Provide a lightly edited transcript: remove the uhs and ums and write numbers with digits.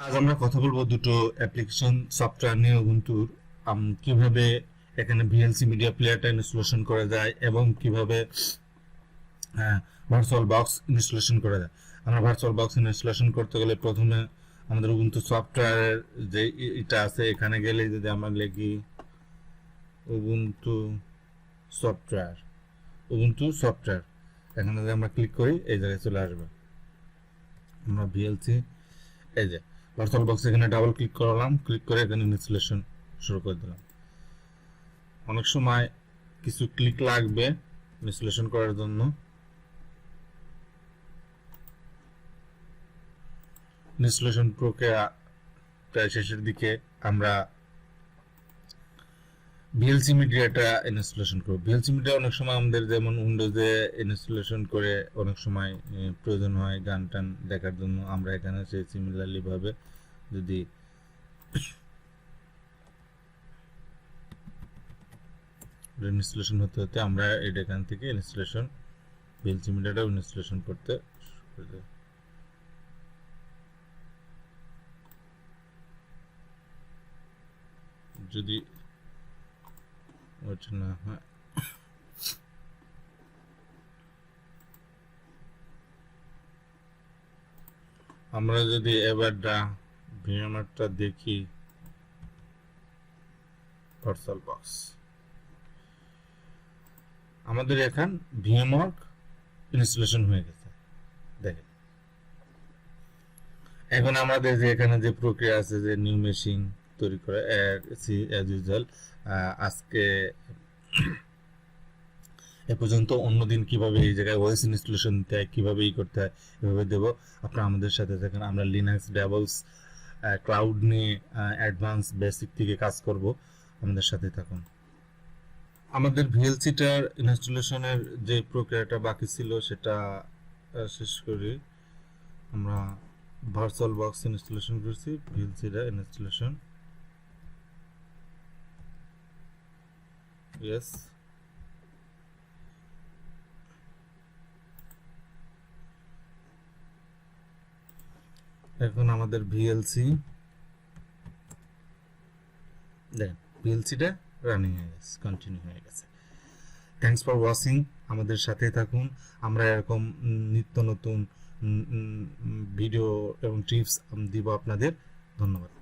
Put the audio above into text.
আজ আমরা কথা বলবো দুটো অ্যাপ্লিকেশন সফটওয়্যার নিয়ে উবুন্টুর কিভাবে এখানে ভিএলসি মিডিয়া প্লেয়ারটা ইনস্টলেশন করা যায় এবং কিভাবে ভার্চুয়াল বক্স ইনস্টলেশন করা যায়। আমরা ভার্চুয়াল বক্স ইনস্টলেশন করতে গেলে প্রথমে আমাদের উবুন্টু সফটওয়্যারের যে এটা আছে এখানে গেলে যদি আমরা লিখি উবুন্টু সফটওয়্যার এখানে যদি আমরা ক্লিক করি এই জায়গায় চলে আসবে। আমরা ভিএলসি এই যে ভার্চুয়াল বক্স এখানে ডাবল ক্লিক করলাম, ক্লিক করে এখানে ইনস্টলেশন শুরু করে দিলাম। অনেক সময় কিছু ক্লিক লাগবে ইনস্টলেশন করার জন্য। ইনস্টলেশন প্রক্রিয়া প্রায় শেষের দিকে। আমরা ভিএলসি মিডিয়াটা ইনস্টলেশন করব। ভিএলসি মিডিয়া অনেক সময় আমাদের যেমন উইন্ডোজে ইনস্টলেশন করে অনেক সময় প্রয়োজন হয় গান টান দেখার জন্য। আমরা এখানে সেই সিমিলারলি ভাবে যদি ইনস্টলেশন হতে হতে আমরা এটা এখান থেকে ইনস্টলেশন ভিএলসি মিডিয়াটা ইনস্টলেশন করতে শুরু করে। যদি ওটা না হয় আমরা যদি এবার ভিএমআরটা দেখি ভার্চুয়াল বক্স আমাদের এখন ভিএমআর ইনস্টলেশন হয়ে গেছে। দেখেন এখন আমাদের যে এখানে যে প্রক্রিয়া আছে যে নিউ মেশিন তৈরি করা অ্যাজ ইউজুয়াল আজকে এ পর্যন্ত। অন্যদিন কিভাবে এই জায়গায় ওএস ইনস্টলেশন দিতে হয়, কিভাবে করতে হয় এভাবে দেবো। আপনারা আমাদের সাথে থাকেন। আমরা লিনাক্স ডেভেলস ক্লাউড নিয়ে অ্যাডভান্স বেসিক থেকে কাজ করব, আমাদের সাথে থাকুন। আমাদের ভিএলসিটার ইনস্টলেশনের যে প্রক্রিয়াটা বাকি ছিল সেটা শেষ করি। আমরা ভার্চুয়াল বক্স ইনস্টলেশন করছি, ভিএলসিটা ইনস্টলেশন ইয়েস। এখন আমাদের ভিএলসি দেখেন ভিএলসিটা রানিং হয়ে গেছে, কন্টিনিউ হয়ে গেছে। Thanks for watching. আমাদের সাথে থাকুন। আমরা এরকম নিত্য নতুন ভিডিও এবং টিপস দিব আপনাদের। ধন্যবাদ।